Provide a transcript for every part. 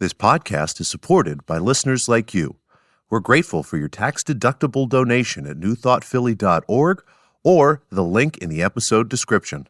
This podcast is supported by listeners like you. We're grateful for your tax-deductible donation at newthoughtphilly.org or the link in the episode description.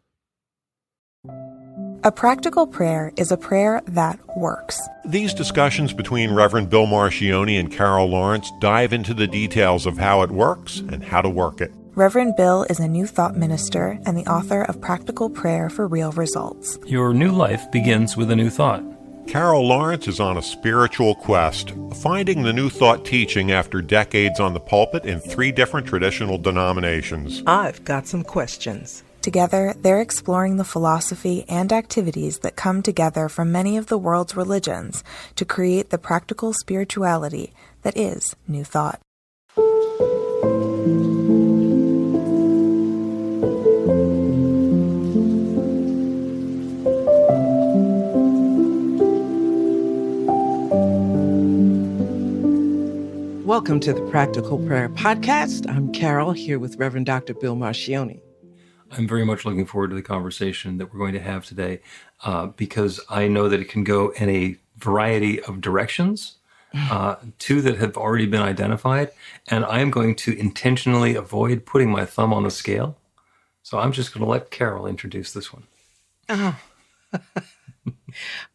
A practical prayer is a prayer that works. These discussions between Reverend Bill Marcioni and Carol Lawrence dive into the details of how it works and how to work it. Reverend Bill is a New Thought minister and the author of Practical Prayer for Real Results. Your new life begins with a new thought. Carol Lawrence is on a spiritual quest, finding the New Thought teaching after decades on the pulpit in 3 different traditional denominations. I've got some questions. Together, they're exploring the philosophy and activities that come together from many of the world's religions to create the practical spirituality that is New Thought. Welcome to the Practical Prayer Podcast. I'm Carol, here with Reverend Dr. Bill Marcioni. I'm very much looking forward to the conversation that we're going to have today because I know that it can go in a variety of directions, 2 that have already been identified, and I'm going to intentionally avoid putting my thumb on the scale. So I'm just going to let Carol introduce this one. Oh.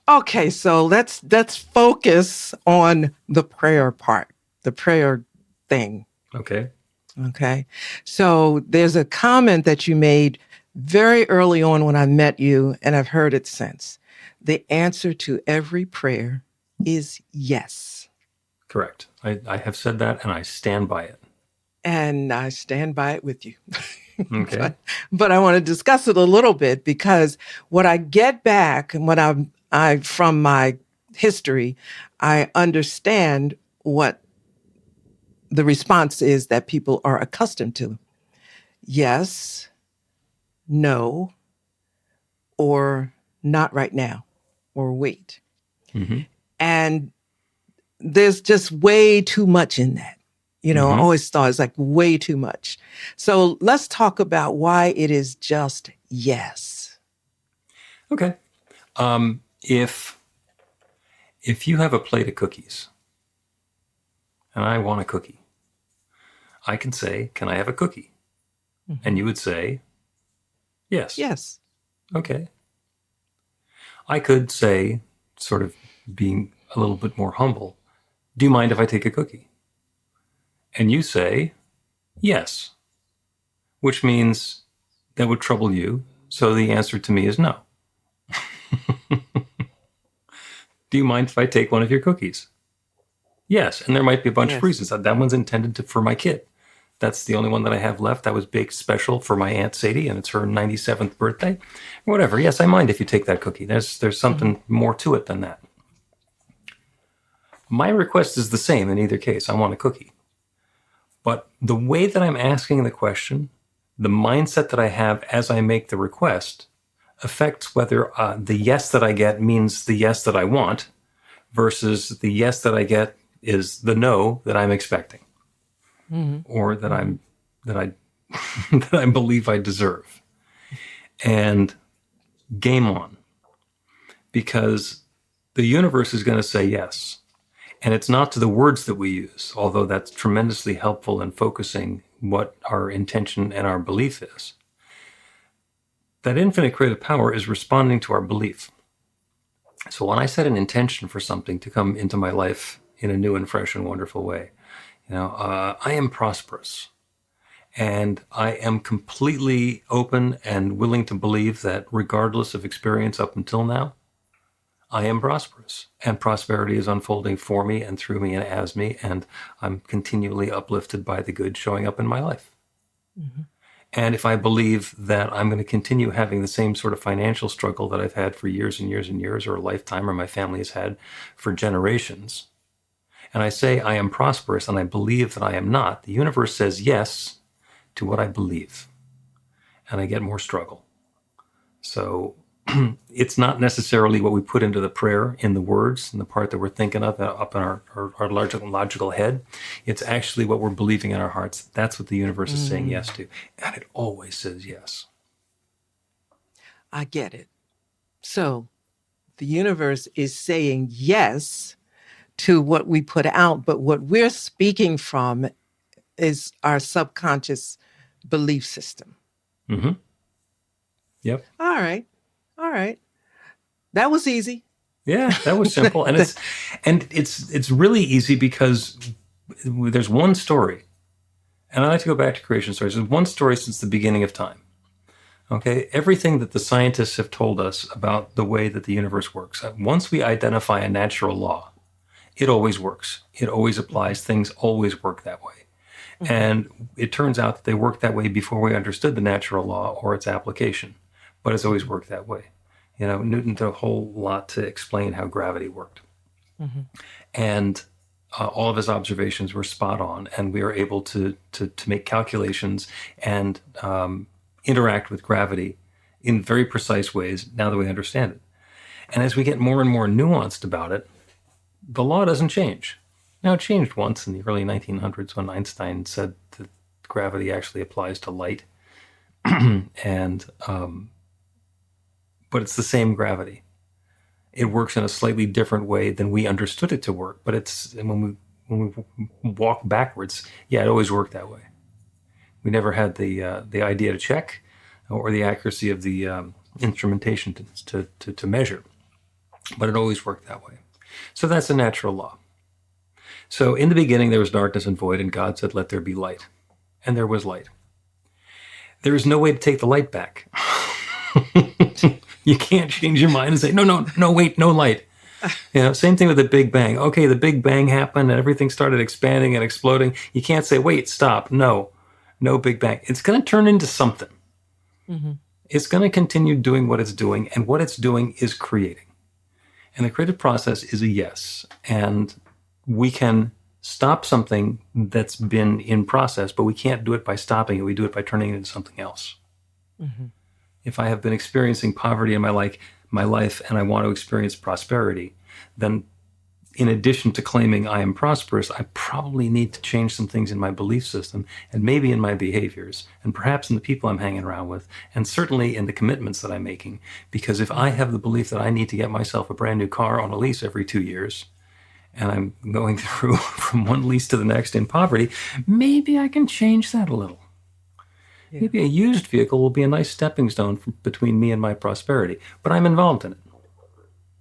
Okay, so let's focus on the prayer part, the prayer thing. Okay. Okay. So there's a comment that you made very early on when I met you, and I've heard it since. The answer to every prayer is yes. Correct. I have said that, and I stand by it. And I stand by it with you. Okay. But I want to discuss it a little bit because what I get back and what I from my history, I understand what the response is that people are accustomed to. Yes, no, or not right now, or wait. Mm-hmm. And there's just way too much in that. You know, I always thought it's like way too much. So let's talk about why it is just yes. Okay. If you have a plate of cookies and I want a cookie, I can say, can I have a cookie? Mm-hmm. And you would say, yes. Yes. Okay. I could say, sort of being a little bit more humble, do you mind if I take a cookie? And you say, yes, which means that would trouble you. So the answer to me is no. Do you mind if I take one of your cookies? Yes. And there might be a bunch of reasons. That one's intended for my kid. That's the only one that I have left. That was baked special for my Aunt Sadie, and it's her 97th birthday. Whatever. Yes, I mind if you take that cookie. There's something more to it than that. My request is the same in either case. I want a cookie. But the way that I'm asking the question, the mindset that I have as I make the request, affects whether the yes that I get means the yes that I want versus the yes that I get is the no that I'm expecting, or that I that I believe I deserve. And game on, because the universe is going to say yes. And it's not to the words that we use, although that's tremendously helpful in focusing what our intention and our belief is. That infinite creative power is responding to our belief. So when I set an intention for something to come into my life in a new and fresh and wonderful way, I am prosperous. And I am completely open and willing to believe that regardless of experience up until now, I am prosperous, and prosperity is unfolding for me and through me and as me, and I'm continually uplifted by the good showing up in my life. Mm-hmm. And if I believe that I'm going to continue having the same sort of financial struggle that I've had for years and years and years, or a lifetime, or my family has had for generations, and I say I am prosperous and I believe that I am not, the universe says yes to what I believe, and I get more struggle. So it's not necessarily what we put into the prayer in the words and the part that we're thinking of up in our logical head. It's actually what we're believing in our hearts. That's what the universe is saying yes to. And it always says yes. I get it. So the universe is saying yes to what we put out, but what we're speaking from is our subconscious belief system. Mm-hmm. Yep. All right. That was easy. Yeah, that was simple, and it's really easy because there's one story, and I like to go back to creation stories. There's one story since the beginning of time. Okay, everything that the scientists have told us about the way that the universe works. Once we identify a natural law, it always works. It always applies. Things always work that way. Mm-hmm. And it turns out that they worked that way before we understood the natural law or its application. But it's always worked that way. You know, Newton did a whole lot to explain how gravity worked. Mm-hmm. And all of his observations were spot on, and we are able to make calculations and interact with gravity in very precise ways now that we understand it. And as we get more and more nuanced about it, the law doesn't change. Now, it changed once in the early 1900s when Einstein said that gravity actually applies to light. But it's the same gravity. It works in a slightly different way than we understood it to work. But when we walk backwards, yeah, it always worked that way. We never had the idea to check or the accuracy of the instrumentation to measure, but it always worked that way. So that's a natural law. So in the beginning there was darkness and void, and God said, "Let there be light," and there was light. There is no way to take the light back. You can't change your mind and say, no, wait, no light. You know, same thing with the Big Bang. Okay, the Big Bang happened and everything started expanding and exploding. You can't say, wait, stop. No Big Bang. It's going to turn into something. Mm-hmm. It's going to continue doing what it's doing, and what it's doing is creating. And the creative process is a yes. And we can stop something that's been in process, but we can't do it by stopping it. We do it by turning it into something else. Mm-hmm. If I have been experiencing poverty in my life and I want to experience prosperity, then in addition to claiming I am prosperous, I probably need to change some things in my belief system and maybe in my behaviors and perhaps in the people I'm hanging around with and certainly in the commitments that I'm making. Because if I have the belief that I need to get myself a brand new car on a lease every 2 years and I'm going through from one lease to the next in poverty, maybe I can change that a little. Yeah. Maybe a used vehicle will be a nice stepping stone between me and my prosperity, but I'm involved in it.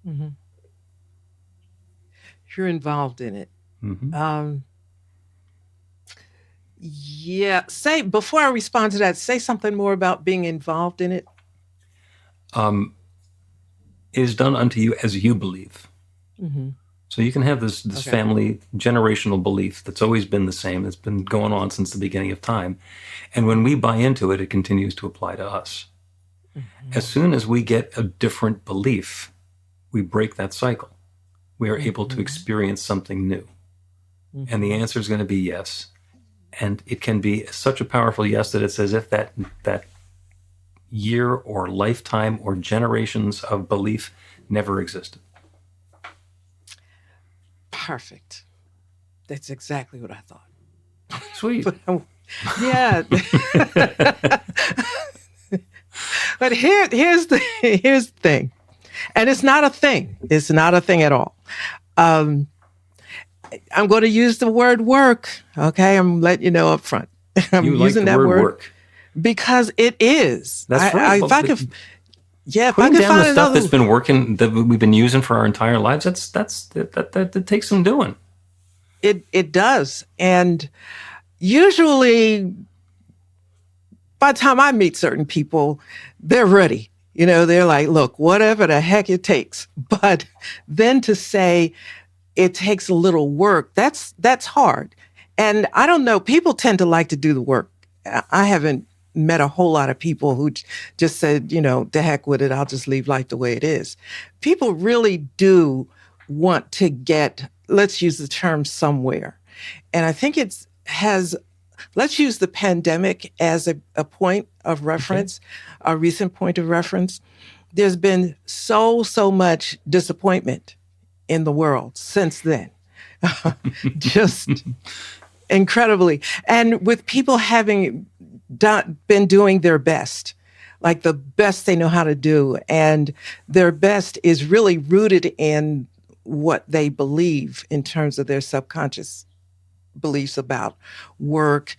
Mm-hmm. You're involved in it. Mm-hmm. Before I respond to that, say something more about being involved in it. It is done unto you as you believe. Mm-hmm. So you can have this family generational belief that's always been the same. It's been going on since the beginning of time. And when we buy into it, it continues to apply to us. Mm-hmm. As soon as we get a different belief, we break that cycle. We are able to experience something new. Mm-hmm. And the answer is going to be yes. And it can be such a powerful yes that it's as if that year or lifetime or generations of belief never existed. Perfect. That's exactly what I thought. Sweet. Yeah. But here's the thing. And it's not a thing. It's not a thing at all. I'm going to use the word work. Okay. I'm letting you know up front. I'm using that word work because it is. That's right. If I could putting down the stuff that's been working, that we've been using for our entire lives, that takes some doing. It does. And usually by the time I meet certain people, they're ready. You know, they're like, look, whatever the heck it takes. But then to say it takes a little work, that's hard. And I don't know, people tend to like to do the work. I haven't met a whole lot of people who just said, you know, the heck with it, I'll just leave life the way it is. People really do want to get, let's use the term somewhere. And I think let's use the pandemic as a point of reference, a recent point of reference. There's been so much disappointment in the world since then. Just incredibly. And with people having been doing their best. like the best they know how to do. And their best is really rooted in what they believe in terms of their subconscious beliefs about work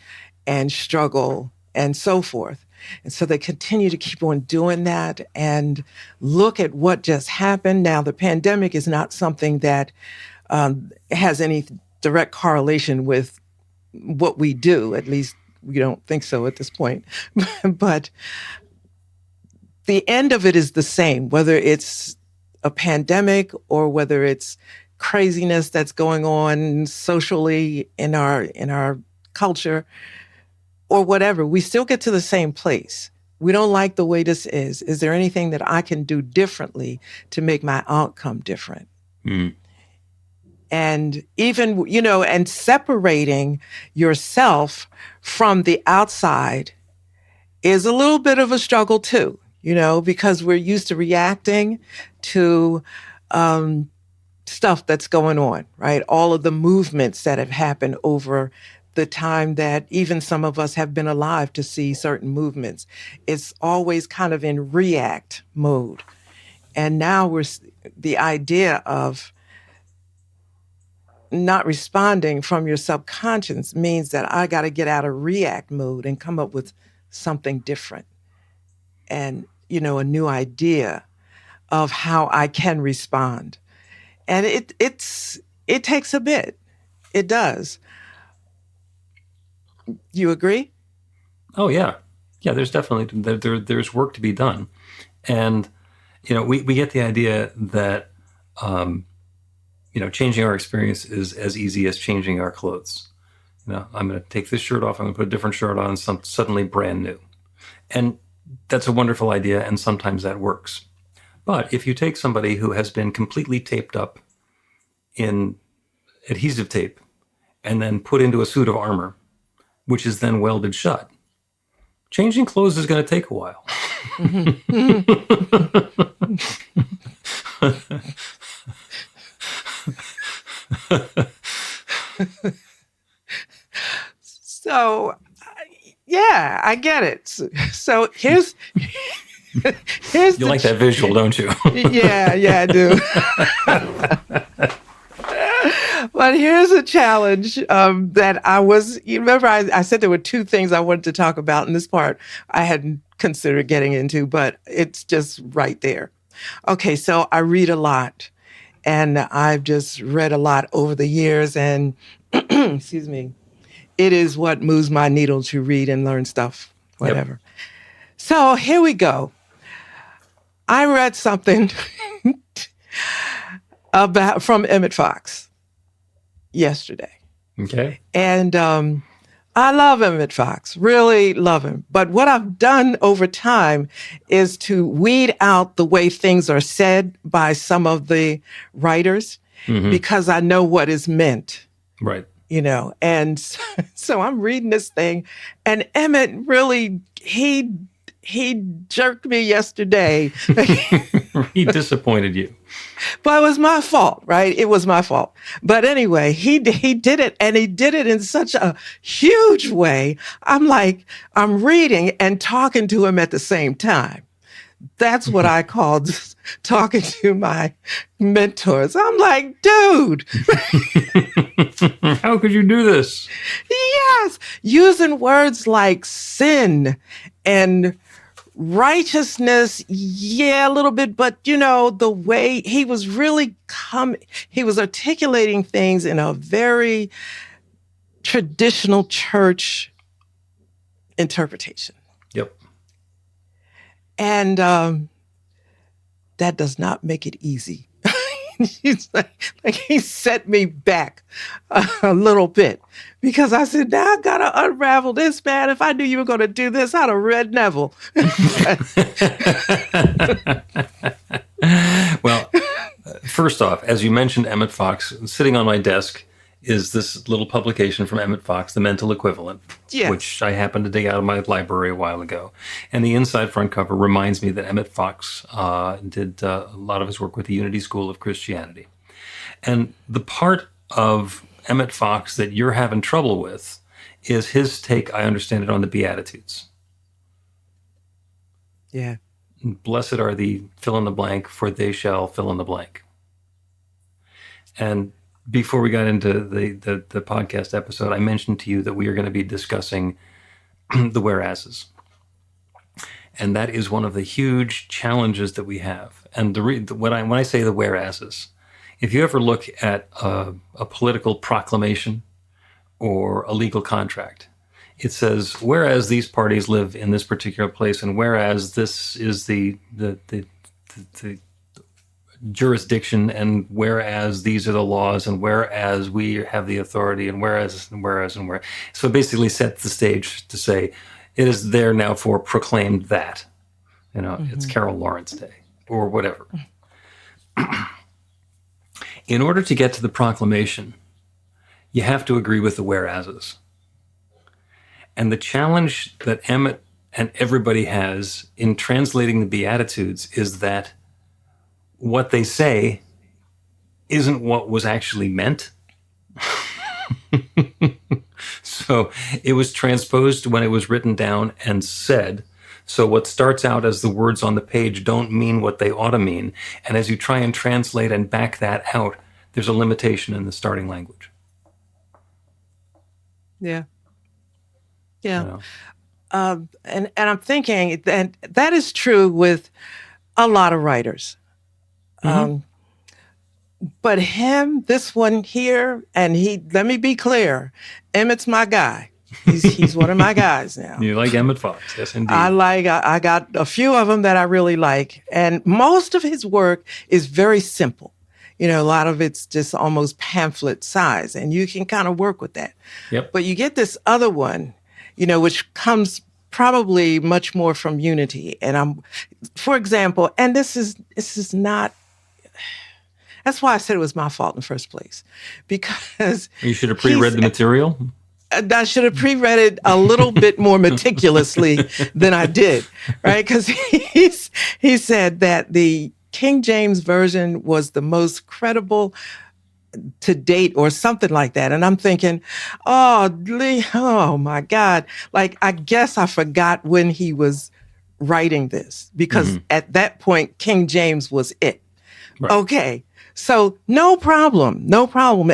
and struggle and so forth. And so they continue to keep on doing that and look at what just happened. Now, the pandemic is not something that has any direct correlation with what we do. At least we don't think so at this point. But the end of it is the same, whether it's a pandemic or whether it's craziness that's going on socially in our culture or whatever. We still get to the same place. We don't like the way this is. Is there anything that I can do differently to make my outcome different? Mm. And even, and separating yourself from the outside is a little bit of a struggle too, because we're used to reacting to stuff that's going on, right? All of the movements that have happened over the time that even some of us have been alive to see certain movements. It's always kind of in react mode. And now the idea of not responding from your subconscious means that I got to get out of react mode and come up with something different and, a new idea of how I can respond. And it takes a bit. It does. You agree? Oh, yeah. Yeah, there's definitely, there's work to be done. And, we get the idea that, changing our experience is as easy as changing our clothes. I'm going to take this shirt off, I'm going to put a different shirt on, suddenly brand new. And that's a wonderful idea, and sometimes that works. But if you take somebody who has been completely taped up in adhesive tape and then put into a suit of armor, which is then welded shut, changing clothes is going to take a while. So, yeah, I get it. So here's you like that visual, don't you? Yeah, I do. But here's a challenge that you remember I said there were two things I wanted to talk about in this part I hadn't considered getting into, but it's just right there. Okay, so I read a lot, and I've just read a lot over the years, and excuse me, it is what moves my needle to read and learn stuff, whatever. Yep. So here we go. I read something from Emmett Fox yesterday. Okay. And I love Emmett Fox, really love him. But what I've done over time is to weed out the way things are said by some of the writers because I know what is meant. Right. And so I'm reading this thing, and Emmett really, he jerked me yesterday. He disappointed you. But it was my fault, right? It was my fault. But anyway, he did it, and he did it in such a huge way. I'm reading and talking to him at the same time. That's what I called talking to my mentors. I'm like, dude. How could you do this? Yes. Using words like sin and righteousness. Yeah, a little bit. But, the way he was really he was articulating things in a very traditional church interpretation. Yep. And that does not make it easy. He's like he set me back a little bit because I said, now I got to unravel this, man. If I knew you were going to do this, I'd have read Neville. Well, first off, as you mentioned Emmett Fox, sitting on my desk is this little publication from Emmett Fox, The Mental Equivalent, yes, which I happened to dig out of my library a while ago. And the inside front cover reminds me that Emmett Fox did a lot of his work with the Unity School of Christianity. And the part of Emmett Fox that you're having trouble with is his take, I understand it, on the Beatitudes. Yeah. Blessed are the fill in the blank, for they shall fill in the blank. And before we got into the podcast episode, I mentioned to you that we are going to be discussing the whereases. And that is one of the huge challenges that we have. And when I say the whereases, if you ever look at a political proclamation or a legal contract, it says, whereas these parties live in this particular place, and whereas this is the jurisdiction, and whereas these are the laws, and whereas we have the authority, and whereas. So it basically sets the stage to say, it is there now for proclaimed that. It's Carol Lawrence Day or whatever. In order to get to the proclamation, you have to agree with the whereases. And the challenge that Emmett and everybody has in translating the Beatitudes is that what they say isn't what was actually meant. So it was transposed when it was written down and said. So what starts out as the words on the page don't mean what they ought to mean. And as you try and translate and back that out, there's a limitation in the starting language. Yeah. Yeah. You know? And I'm thinking that is true with a lot of writers. But this one here, and let me be clear, Emmett's my guy. He's one of my guys now. You like Emmett Fox, yes, indeed. I got a few of them that I really like. And most of his work is very simple. A lot of it's just almost pamphlet size, and you can kind of work with that. Yep. But you get this other one, which comes probably much more from unity. And for example, and this is not, that's why I said it was my fault in the first place, because you should have pre-read the material. I should have pre-read it a little bit more meticulously than I did, right? Because he said that the King James Version was the most credible to date or something like that. And I'm thinking, oh my God. Like, I guess I forgot when he was writing this, because at that point, King James was it. Right. Okay. So no problem,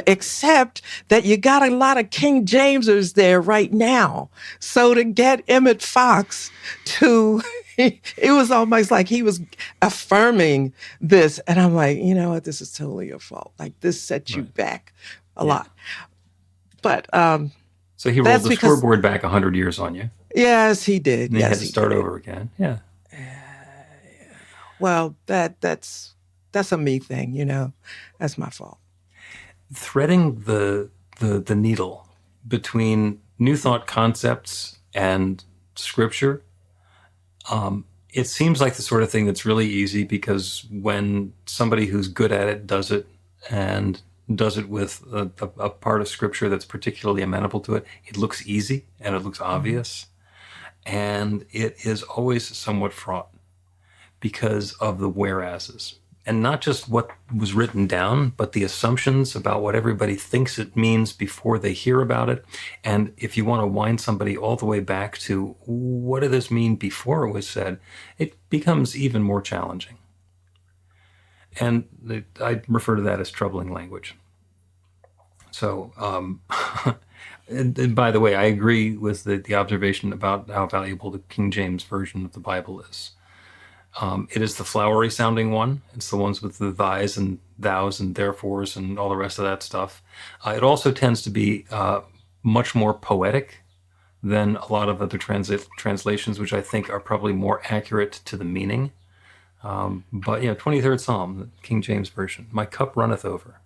except that you got a lot of King Jamesers there right now. So to get Emmett Fox it was almost like he was affirming this. And I'm like, you know what, this is totally your fault. Like, this set you back a lot. But so he rolled the scoreboard back 100 years on you. Yes, he did. And he had to start over again. Yeah. Well, that's a me thing, That's my fault. Threading the needle between New Thought concepts and scripture, it seems like the sort of thing that's really easy, because when somebody who's good at it does it, and does it with a part of scripture that's particularly amenable to it, it looks easy and it looks obvious. And it is always somewhat fraught because of the whereases. And not just what was written down, but the assumptions about what everybody thinks it means before they hear about it. And if you want to wind somebody all the way back to what did this mean before it was said, it becomes even more challenging. And I refer to that as troubling language. So, and by the way, I agree with the observation about how valuable the King James Version of the Bible is. It is the flowery sounding one. It's the ones with the thys and thous and therefores and all the rest of that stuff. It also tends to be much more poetic than a lot of other translations, which I think are probably more accurate to the meaning. But 23rd Psalm, the King James Version, my cup runneth over.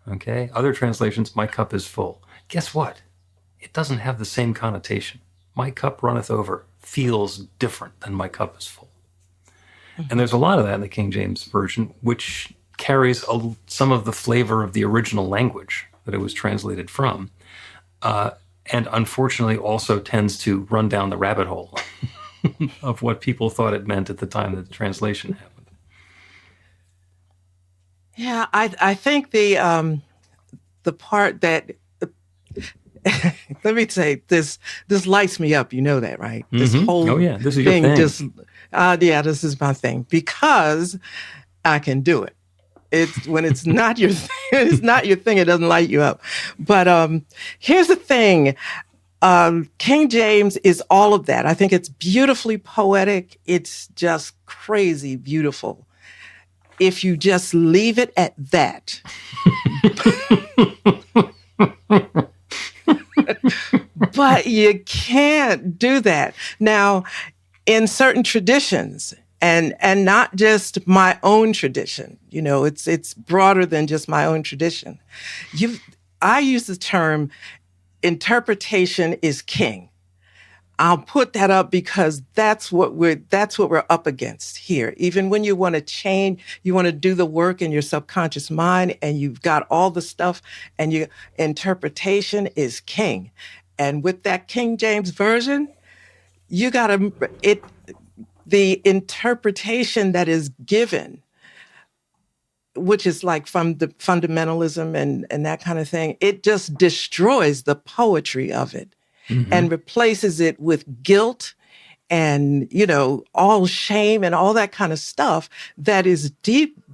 Okay. Other translations, my cup is full. Guess what? It doesn't have the same connotation. My cup runneth over feels different than my cup is full. And there's a lot of that in the King James Version, which carries some of the flavor of the original language that it was translated from, and unfortunately also tends to run down the rabbit hole of what people thought it meant at the time that the translation happened. Yeah, I think the part that let me say this lights me up. You know that, right? This whole Oh yeah, this is your thing thing. just, yeah, this is my thing because I can do it. It's when it's not your thing, it's not your thing, it doesn't light you up. But here's the thing. King James is all of that. I think it's beautifully poetic. It's just crazy beautiful. If you just leave it at that. But you can't do that. Now, in certain traditions, and not just my own tradition, you know, it's broader than just my own tradition. I use the term interpretation is king. I'll put that up because that's what we're up against here. Even when you want to change, you want to do the work in your subconscious mind, and you've got all the stuff, and your interpretation is king. And with that King James version, you got the interpretation that is given, which is like from the fundamentalism and that kind of thing, it just destroys the poetry of it and replaces it with guilt and, you know, all shame and all that kind of stuff that is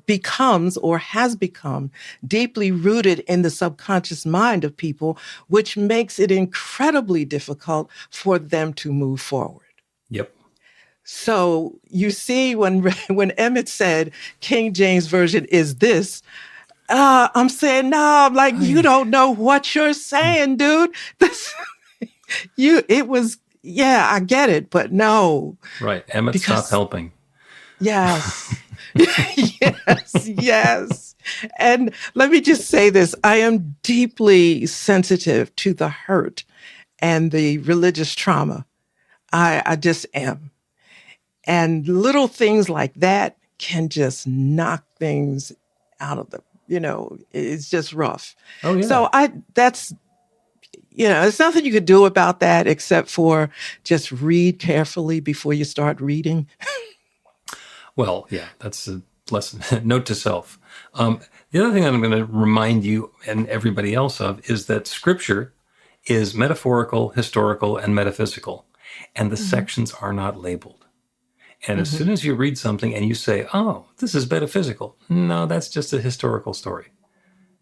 becomes or has become deeply rooted in the subconscious mind of people, which makes it incredibly difficult for them to move forward. Yep. So you see, when Emmett said King James Version is this, I'm saying, no, I'm like, you don't know what you're saying, dude. Yeah, I get it, but no. Right. Emmett, stop helping. Yes. yes. And let me just say this. I am deeply sensitive to the hurt and the religious trauma. I just am. And little things like that can just knock things out of the, you know, it's just rough. Oh, yeah. So that's, you know, there's nothing you could do about that except for just read carefully before you start reading. Well, yeah, that's a lesson. Note to self. The other thing I'm going to remind you and everybody else of is that Scripture is metaphorical, historical, and metaphysical, and the sections are not labeled. And as soon as you read something and you say, oh, this is metaphysical. No, that's just a historical story.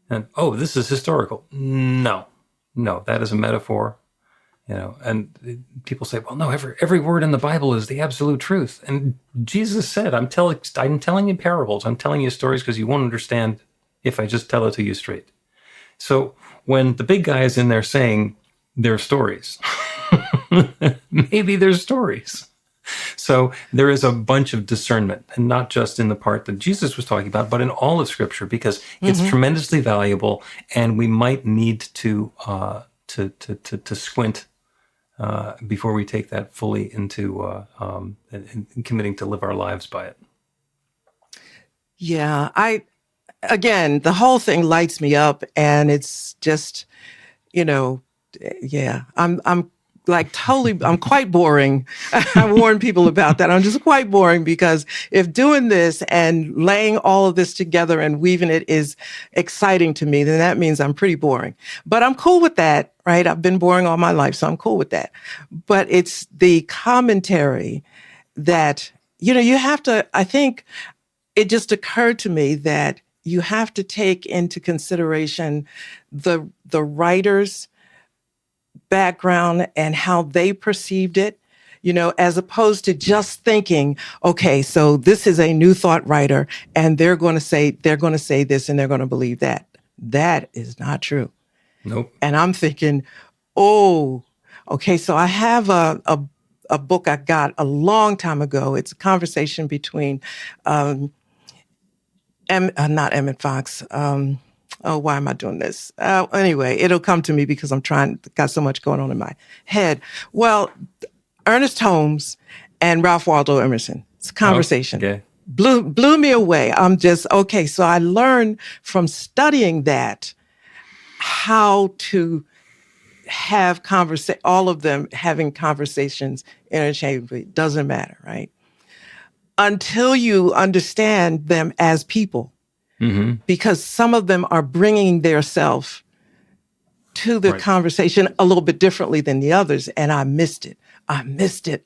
And, oh, this is historical. No, that is a metaphor. You know, and people say, well, no, every word in the Bible is the absolute truth. And Jesus said, I'm telling you parables. I'm telling you stories because you won't understand if I just tell it to you straight. So when the big guy is in there saying they're stories, maybe they're stories. So there is a bunch of discernment, and not just in the part that Jesus was talking about, but in all of Scripture, because it's tremendously valuable, and we might need to squint before we take that fully into and committing to live our lives by it. Yeah, again, the whole thing lights me up, and it's just, you know, yeah, I'm like totally, I'm quite boring. I warn people about that. I'm just quite boring because if doing this and laying all of this together and weaving it is exciting to me, then that means I'm pretty boring. But I'm cool with that, right? I've been boring all my life, so I'm cool with that. But it's the commentary that, you know, you have to, I think it just occurred to me that you have to take into consideration the writer's background and how they perceived it, you know, as opposed to just thinking, okay, so this is a new thought writer and they're going to say this and they're going to believe that. That is not true. Nope. And I'm thinking, oh, okay, so I have a book I got a long time ago. It's a conversation between not Emmett Fox. Why am I doing this? Anyway, it'll come to me because got so much going on in my head. Well, Ernest Holmes and Ralph Waldo Emerson. It's a conversation. Okay. Blew me away. I'm just, okay, so I learned from studying that how to have all of them having conversations interchangeably. Doesn't matter, right? Until you understand them as people. Mm-hmm. Because some of them are bringing their self to the Right. conversation a little bit differently than the others, and I missed it. I missed it.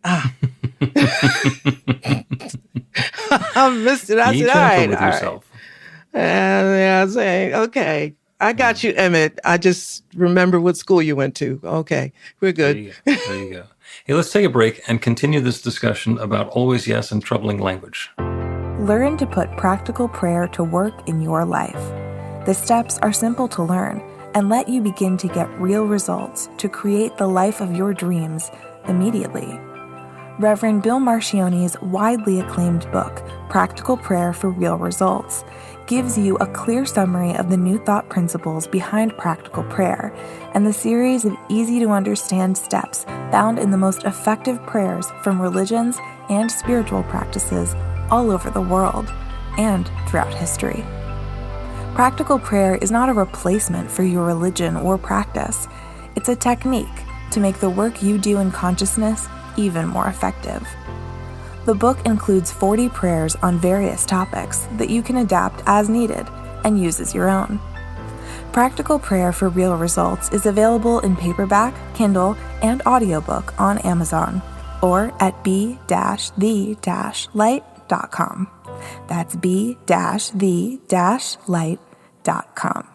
I missed it. I Be said, gentle with all right. yourself. And I was saying, okay, I got you, Emmett. I just remember what school you went to. Okay, we're There good. you go. There you go. Hey, let's take a break and continue this discussion about always yes and troubling language. Learn to put practical prayer to work in your life. The steps are simple to learn and let you begin to get real results to create the life of your dreams immediately. Reverend Bill Marchione's widely acclaimed book, Practical Prayer for Real Results, gives you a clear summary of the New Thought principles behind practical prayer and the series of easy-to-understand steps found in the most effective prayers from religions and spiritual practices all over the world and throughout history. Practical prayer is not a replacement for your religion or practice. It's a technique to make the work you do in consciousness even more effective. The book includes 40 prayers on various topics that you can adapt as needed and use as your own. Practical Prayer for Real Results is available in paperback, Kindle, and audiobook on Amazon or at b-the-light.com. That's b-the-light.com.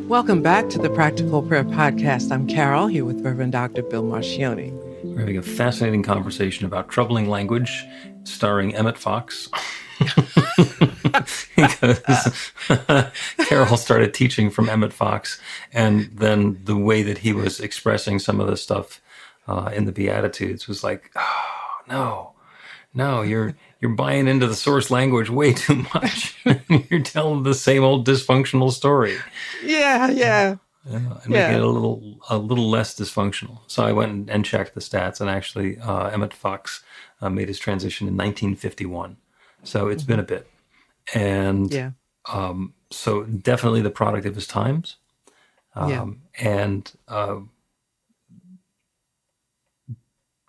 Welcome back to the Practical Prayer Podcast. I'm Carol, here with Reverend Dr. Bill Marchione. We're having a fascinating conversation about troubling language, starring Emmett Fox. Because Carol started teaching from Emmett Fox, and then the way that he was expressing some of the stuff in the Beatitudes was like, oh, no, you're buying into the source language way too much. You're telling the same old dysfunctional story. Yeah. And making it a little less dysfunctional. So I went and checked the stats, and actually Emmett Fox made his transition in 1951. So it's been a bit. And so definitely the product of his times. And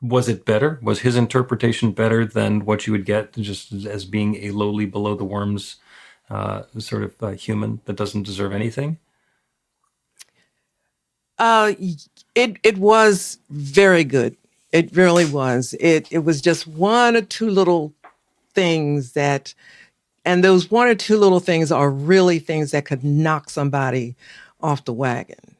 was it better? Was his interpretation better than what you would get just as being a lowly below the worms sort of human that doesn't deserve anything? It was very good. It really was. It was just one or two little things and those one or two little things are really things that could knock somebody off the wagon.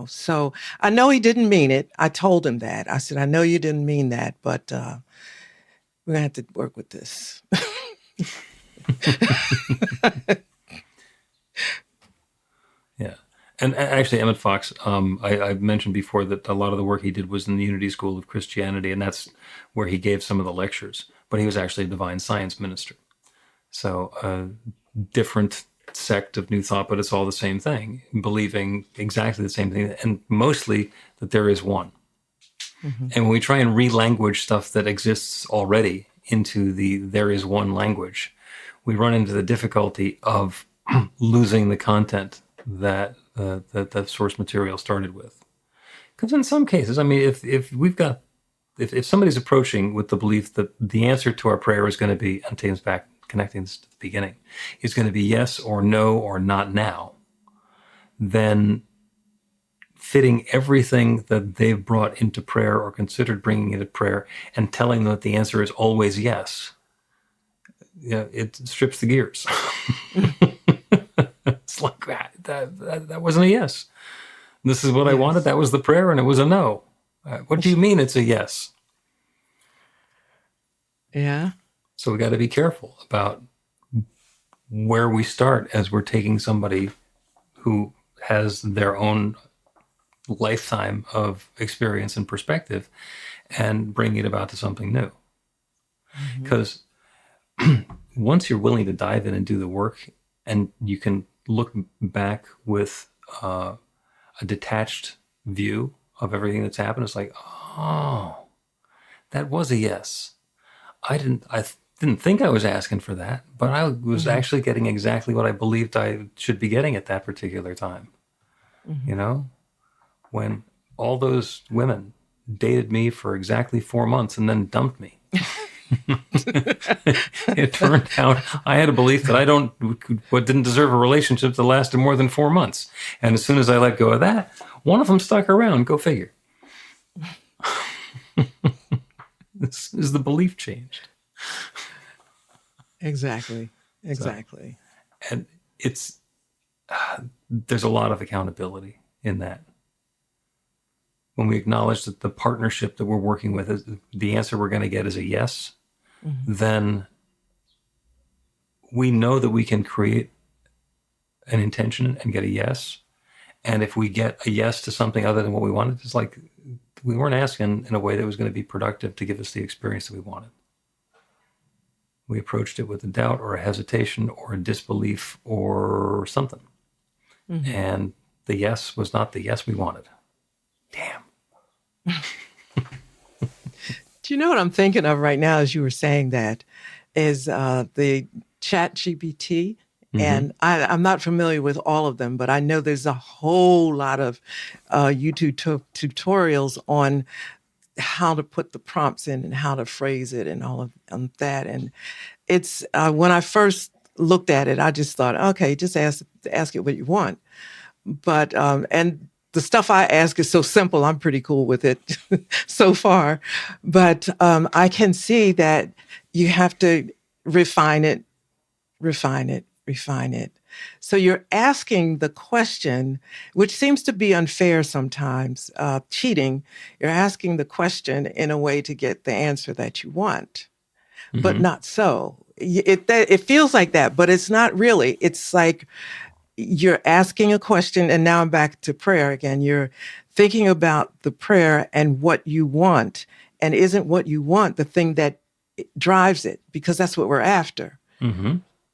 So I know he didn't mean it. I told him that. I said, I know you didn't mean that, but we're going to have to work with this. Yeah. And actually, Emmett Fox, I mentioned before that a lot of the work he did was in the Unity School of Christianity, and that's where he gave some of the lectures. But he was actually a divine science minister. So a different sect of New Thought, but it's all the same thing, believing exactly the same thing, and mostly that there is one. Mm-hmm. And when we try and re-language stuff that exists already into the there is one language, we run into the difficulty of losing the content that the source material started with. Because in some cases, I mean, if somebody's approaching with the belief that the answer to our prayer is going to be, and Tatum's back connecting this to the beginning, is going to be yes or no or not now, then fitting everything that they've brought into prayer or considered bringing into prayer and telling them that the answer is always yes, it strips the gears. It's like that wasn't a yes. This is what I wanted. That was the prayer, and it was a no. What do you mean it's a yes? Yeah. So we got to be careful about where we start as we're taking somebody who has their own lifetime of experience and perspective and bringing it about to something new. Because once you're willing to dive in and do the work, and you can look back with a detached view of everything that's happened, it's like, oh, that was a yes. I didn't think I was asking for that, but I was actually getting exactly what I believed I should be getting at that particular time. when all those women dated me for exactly 4 months and then dumped me. It turned out I had a belief that I didn't deserve a relationship that lasted more than 4 months. And as soon as I let go of that, one of them stuck around. Go figure. This is the belief changed. Exactly. And there's a lot of accountability in that. When we acknowledge that the partnership that we're working with, the answer we're going to get is a yes, then we know that we can create an intention and get a yes. And if we get a yes to something other than what we wanted, it's like we weren't asking in a way that was going to be productive to give us the experience that we wanted. We approached it with a doubt or a hesitation or a disbelief or something. And the yes was not the yes we wanted. Damn. Do you know what I'm thinking of right now as you were saying that is the ChatGPT? And I'm not familiar with all of them, but I know there's a whole lot of YouTube tutorials on how to put the prompts in and how to phrase it and all of that. And it's when I first looked at it, I just thought, okay, just ask it what you want. But and the stuff I ask is so simple. I'm pretty cool with it so far. But I can see that you have to refine it. So you're asking the question, which seems to be unfair sometimes, cheating. You're asking the question in a way to get the answer that you want, but not so. It feels like that, but it's not really. It's like you're asking a question, and now I'm back to prayer again. You're thinking about the prayer and what you want, and isn't what you want the thing that drives it, because that's what we're after.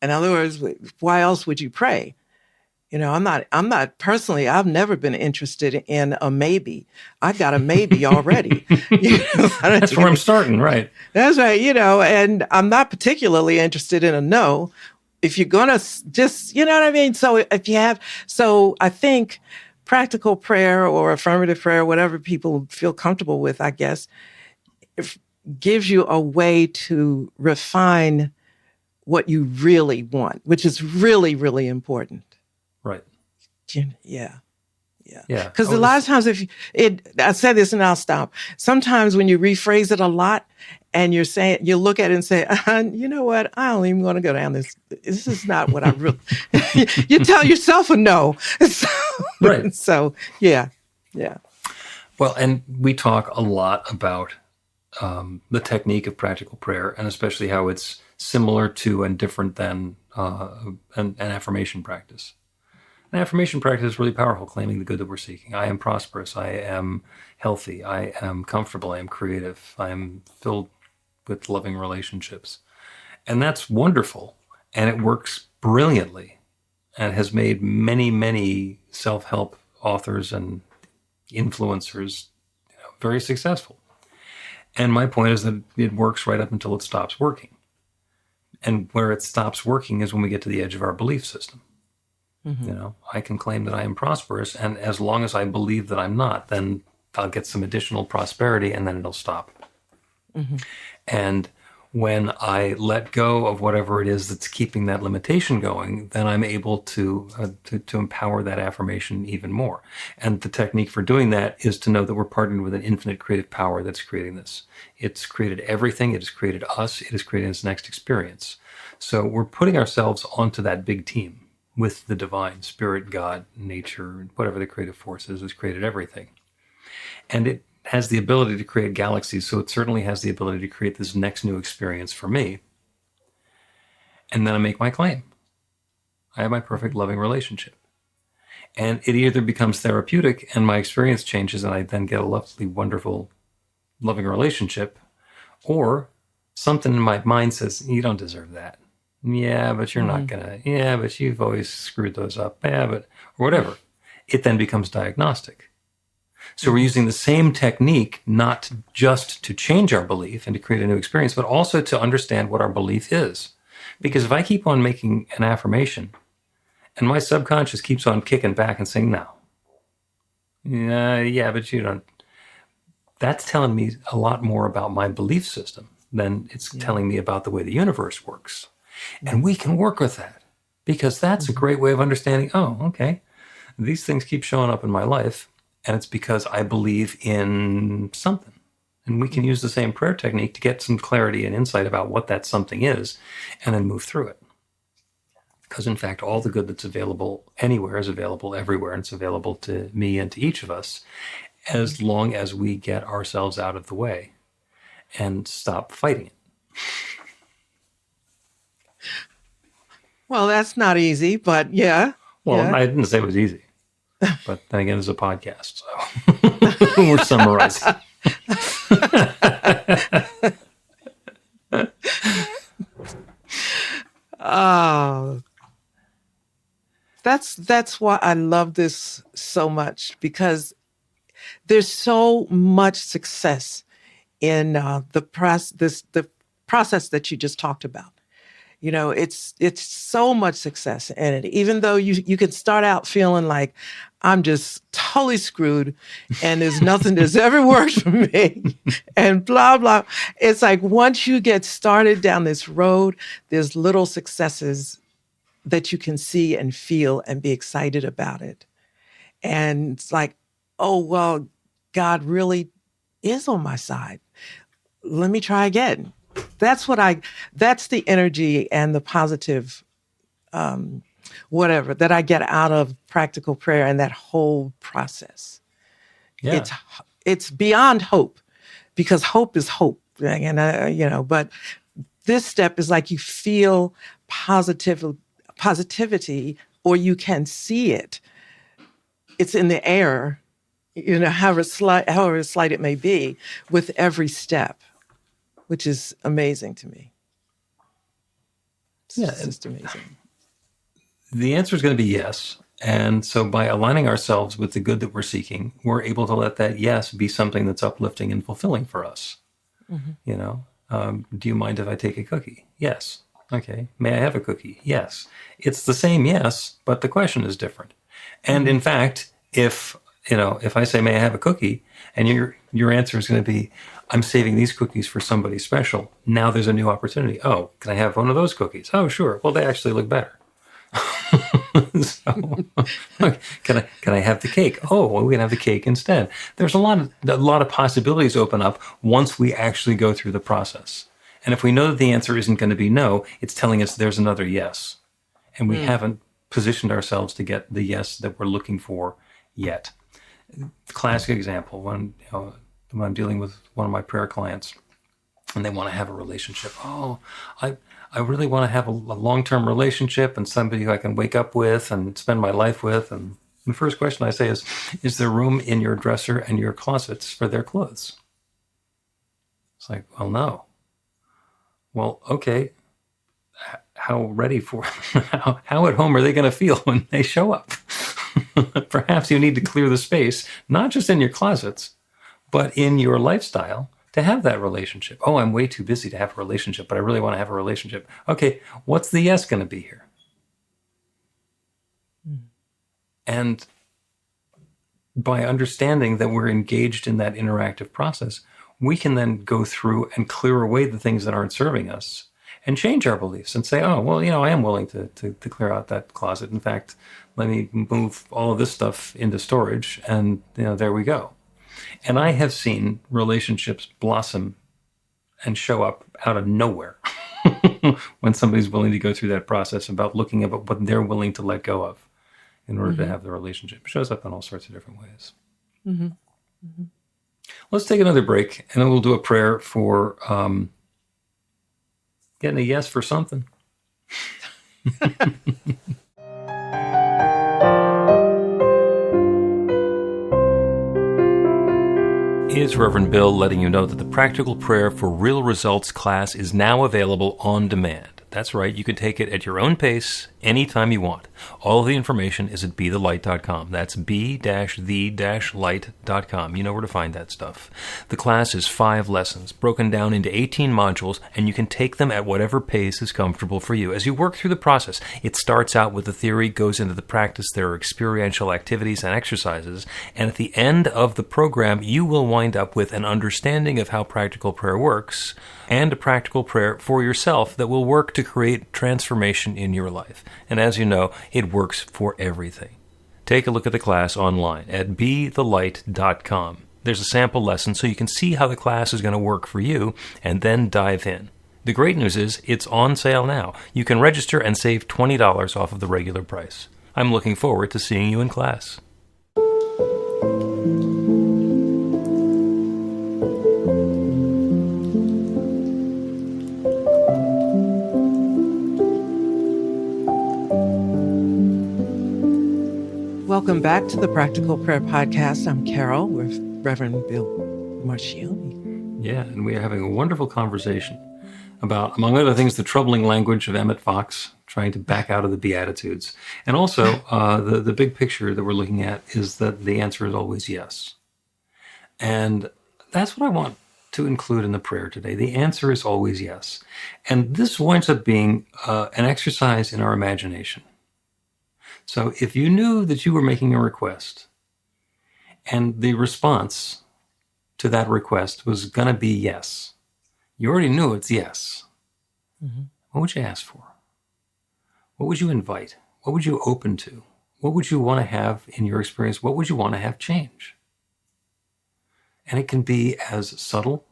In other words, why else would you pray? You know, I'm not personally, I've never been interested in a maybe. I got a maybe already. You know, That's where I'm starting, right? That's right. You know, and I'm not particularly interested in a no. If you're going to just, you know what I mean? So I think practical prayer or affirmative prayer, whatever people feel comfortable with, I guess, gives you a way to refine what you really want, which is really, really important. Right. Yeah. Yeah. Because a lot of times I said this and I'll stop. Sometimes when you rephrase it a lot and you look at it and say, you know what? I don't even want to go down this. This is not what I really, you tell yourself a no. Right. So, yeah. Well, and we talk a lot about the technique of practical prayer, and especially how it's similar to and different than an affirmation practice. An affirmation practice is really powerful, claiming the good that we're seeking. I am prosperous. I am healthy. I am comfortable. I am creative. I am filled with loving relationships. And that's wonderful. And it works brilliantly and has made many, many self-help authors and influencers very successful. And my point is that it works right up until it stops working. And where it stops working is when we get to the edge of our belief system. You know, I can claim that I am prosperous, and as long as I believe that I'm not, then I'll get some additional prosperity, and then it'll stop. And when I let go of whatever it is that's keeping that limitation going, then I'm able to empower that affirmation even more. And the technique for doing that is to know that we're partnered with an infinite creative power that's creating this. It's created everything. It has created us. It has created its next experience. So we're putting ourselves onto that big team with the divine, spirit, God, nature, whatever the creative force is, has created everything. And it has the ability to create galaxies, so it certainly has the ability to create this next new experience for me. And then I make my claim. I have my perfect loving relationship. And it either becomes therapeutic and my experience changes and I then get a lovely, wonderful, loving relationship, or something in my mind says, you don't deserve that. Yeah, but you're not gonna. Yeah, but you've always screwed those up. Yeah, but or whatever. It then becomes diagnostic. So we're using the same technique, not just to change our belief and to create a new experience, but also to understand what our belief is. Because if I keep on making an affirmation and my subconscious keeps on kicking back and saying, no, Yeah, but you don't. That's telling me a lot more about my belief system than it's telling me about the way the universe works. And we can work with that because that's a great way of understanding, oh, okay, these things keep showing up in my life and it's because I believe in something. And we can use the same prayer technique to get some clarity and insight about what that something is and then move through it. Because in fact, all the good that's available anywhere is available everywhere, and it's available to me and to each of us, as long as we get ourselves out of the way and stop fighting it. Well, that's not easy, but yeah. Well, yeah. I didn't say it was easy, but then again, it's a podcast, so we're summarizing. Oh, that's why I love this so much, because there's so much success in the process that you just talked about. You know, it's so much success in it. Even though you can start out feeling like I'm just totally screwed and there's nothing that's ever worked for me and blah, blah. It's like once you get started down this road, there's little successes that you can see and feel and be excited about it. And it's like, oh, well, God really is on my side. Let me try again. That's the energy and the positive, whatever that I get out of practical prayer and that whole process. Yeah. It's beyond hope, because hope is hope. And, but this step is like you feel positivity, or you can see it. It's in the air, however slight it may be, with every step, which is amazing to me. It's just amazing. The answer is going to be yes. And so by aligning ourselves with the good that we're seeking, we're able to let that yes be something that's uplifting and fulfilling for us. Mm-hmm. Do you mind if I take a cookie? Yes. Okay. May I have a cookie? Yes. It's the same yes, but the question is different. And in fact, if I say, may I have a cookie? And your answer is going to be, I'm saving these cookies for somebody special. Now there's a new opportunity. Oh, can I have one of those cookies? Oh, sure. Well, they actually look better. So, can I have the cake? Oh, well, we can have the cake instead. There's a lot of possibilities open up once we actually go through the process. And if we know that the answer isn't going to be no, it's telling us there's another yes. And we haven't positioned ourselves to get the yes that we're looking for yet. Classic example, when I'm dealing with one of my prayer clients and they want to have a relationship. Oh, I really want to have a long-term relationship and somebody who I can wake up with and spend my life with. And the first question I say is there room in your dresser and your closets for their clothes? It's like, well, no. Well, okay. How ready for how at home are they going to feel when they show up? Perhaps you need to clear the space, not just in your closets, but in your lifestyle to have that relationship. Oh, I'm way too busy to have a relationship, but I really want to have a relationship. Okay, what's the yes going to be here? And by understanding that we're engaged in that interactive process, we can then go through and clear away the things that aren't serving us and change our beliefs and say, oh, well, I am willing to clear out that closet. In fact, let me move all of this stuff into storage, and there we go. And I have seen relationships blossom and show up out of nowhere when somebody's willing to go through that process about looking at what they're willing to let go of in order to have the relationship. It shows up in all sorts of different ways. Mm-hmm. Mm-hmm. Let's take another break, and then we'll do a prayer for getting a yes for something. It's Reverend Bill letting you know that the Practical Prayer for Real Results class is now available on demand. That's right, you can take it at your own pace, anytime you want. All of the information is at BeTheLight.com. That's b-the-light.com. You know where to find that stuff. The class is 5 lessons, broken down into 18 modules, and you can take them at whatever pace is comfortable for you. As you work through the process, it starts out with the theory, goes into the practice, there are experiential activities and exercises, and at the end of the program, you will wind up with an understanding of how practical prayer works, and a practical prayer for yourself that will work to create transformation in your life. And as you know, it works for everything. Take a look at the class online at BeTheLight.com. There's a sample lesson so you can see how the class is going to work for you, and then dive in. The great news is it's on sale now. You can register and save $20 off of the regular price. I'm looking forward to seeing you in class. Welcome back to the Practical Prayer Podcast. I'm Carol with Reverend Bill Marcioni. Yeah, and we are having a wonderful conversation about, among other things, the troubling language of Emmett Fox trying to back out of the Beatitudes. And also, the big picture that we're looking at is that the answer is always yes. And that's what I want to include in the prayer today. The answer is always yes. And this winds up being an exercise in our imagination. So if you knew that you were making a request and the response to that request was going to be yes, you already knew it's yes. Mm-hmm. What would you ask for? What would you invite? What would you open to? What would you want to have in your experience? What would you want to have change? And it can be as subtle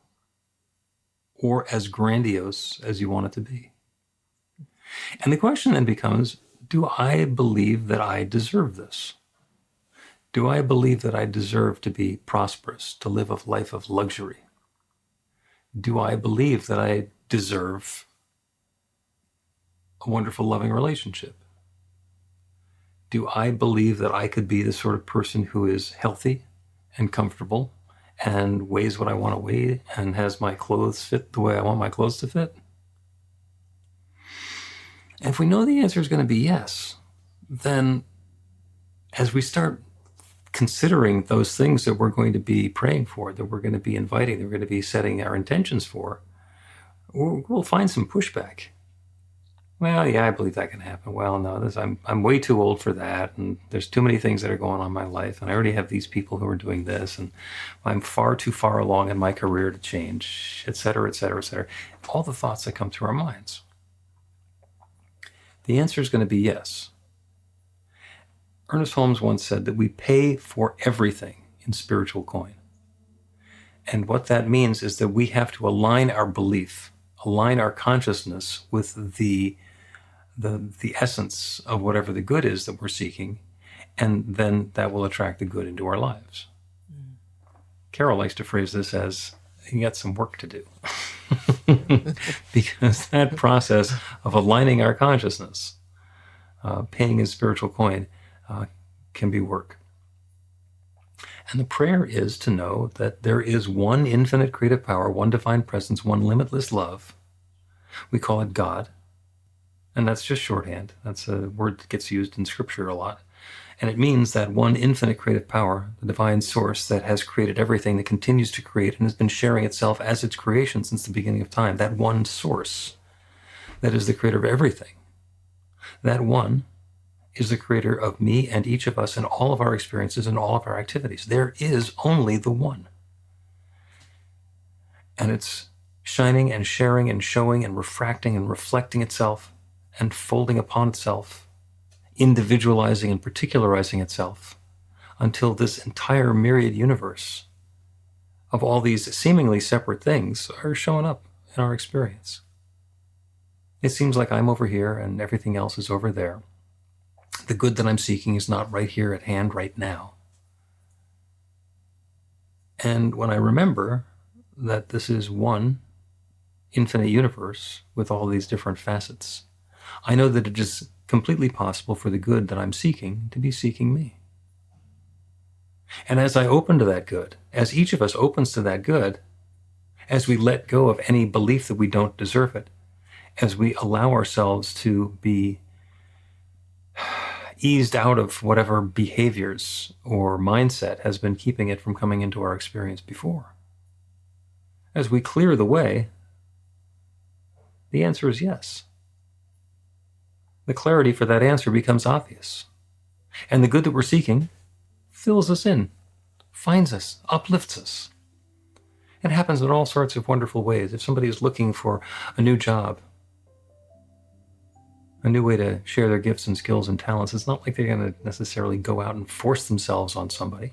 or as grandiose as you want it to be. And the question then becomes, do I believe that I deserve this? Do I believe that I deserve to be prosperous, to live a life of luxury? Do I believe that I deserve a wonderful, loving relationship? Do I believe that I could be the sort of person who is healthy and comfortable and weighs what I want to weigh and has my clothes fit the way I want my clothes to fit? And if we know the answer is going to be yes, then as we start considering those things that we're going to be praying for, that we're going to be inviting, that we're going to be setting our intentions for, we'll find some pushback. Well, yeah, I believe that can happen. Well, no, I'm way too old for that, and there's too many things that are going on in my life, and I already have these people who are doing this, and I'm far too far along in my career to change, et cetera, et cetera, et cetera. All the thoughts that come through our minds. The answer is going to be yes. Ernest Holmes once said that we pay for everything in spiritual coin. And what that means is that we have to align our belief, align our consciousness with the essence of whatever the good is that we're seeking, and then that will attract the good into our lives. Carol likes to phrase this as, you got some work to do. Because that process of aligning our consciousness, paying in spiritual coin, can be work. And the prayer is to know that there is one infinite creative power, one divine presence, one limitless love. We call it God. And that's just shorthand. That's a word that gets used in Scripture a lot. And it means that one infinite creative power, the divine source that has created everything, that continues to create and has been sharing itself as its creation since the beginning of time, that one source that is the creator of everything, that one is the creator of me and each of us and all of our experiences and all of our activities. There is only the one. And it's shining and sharing and showing and refracting and reflecting itself and folding upon itself, individualizing and particularizing itself until this entire myriad universe of all these seemingly separate things are showing up in our experience. It seems like I'm over here and everything else is over there. The good that I'm seeking is not right here at hand right now. And when I remember that this is one infinite universe with all these different facets, I know that it is completely possible for the good that I'm seeking to be seeking me. And as I open to that good, as each of us opens to that good, as we let go of any belief that we don't deserve it, as we allow ourselves to be eased out of whatever behaviors or mindset has been keeping it from coming into our experience before. As we clear the way, the answer is yes. The clarity for that answer becomes obvious. And the good that we're seeking fills us in, finds us, uplifts us. It happens in all sorts of wonderful ways. If somebody is looking for a new job, a new way to share their gifts and skills and talents, it's not like they're going to necessarily go out and force themselves on somebody.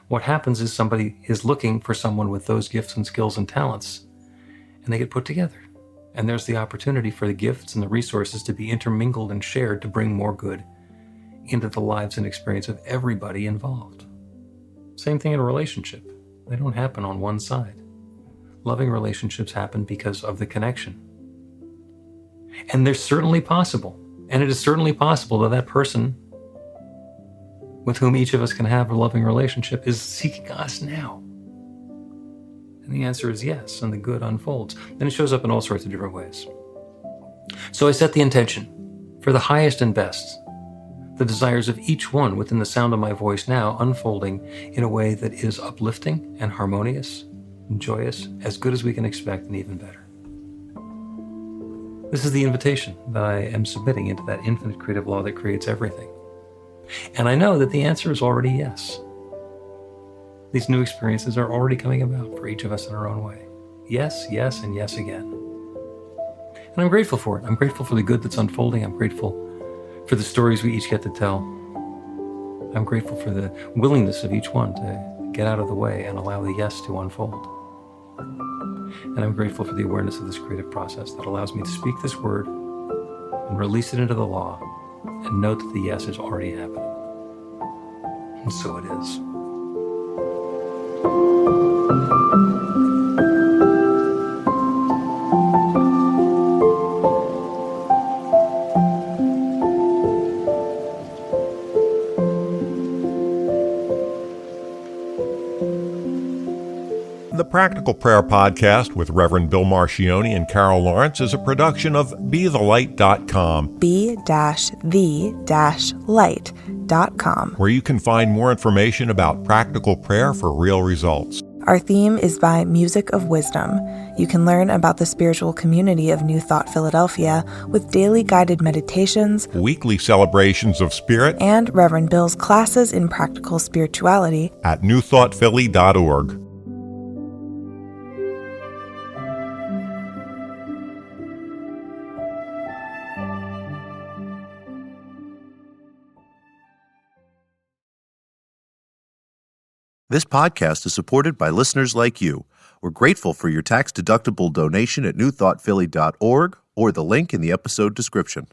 What happens is somebody is looking for someone with those gifts and skills and talents, and they get put together. And there's the opportunity for the gifts and the resources to be intermingled and shared to bring more good into the lives and experience of everybody involved. Same thing in a relationship. They don't happen on one side. Loving relationships happen because of the connection. And they're certainly possible. And it is certainly possible that that person with whom each of us can have a loving relationship is seeking us now. And the answer is yes, and the good unfolds. And it shows up in all sorts of different ways. So I set the intention for the highest and best, the desires of each one within the sound of my voice now unfolding in a way that is uplifting and harmonious and joyous, as good as we can expect and even better. This is the invitation that I am submitting into that infinite creative law that creates everything. And I know that the answer is already yes. These new experiences are already coming about for each of us in our own way. Yes, yes, and yes again. And I'm grateful for it. I'm grateful for the good that's unfolding. I'm grateful for the stories we each get to tell. I'm grateful for the willingness of each one to get out of the way and allow the yes to unfold. And I'm grateful for the awareness of this creative process that allows me to speak this word and release it into the law and note that the yes is already happening. And so it is. The Practical Prayer Podcast with Reverend Bill Marcioni and Carol Lawrence is a production of BeTheLight.com. be-the-light.com, where you can find more information about practical prayer for real results. Our theme is by Music of Wisdom. You can learn about the spiritual community of New Thought Philadelphia with daily guided meditations, Weekly celebrations of spirit, and Reverend Bill's classes in practical spirituality at newthoughtphilly.org. This podcast is supported by listeners like you. We're grateful for your tax-deductible donation at newthoughtphilly.org or the link in the episode description.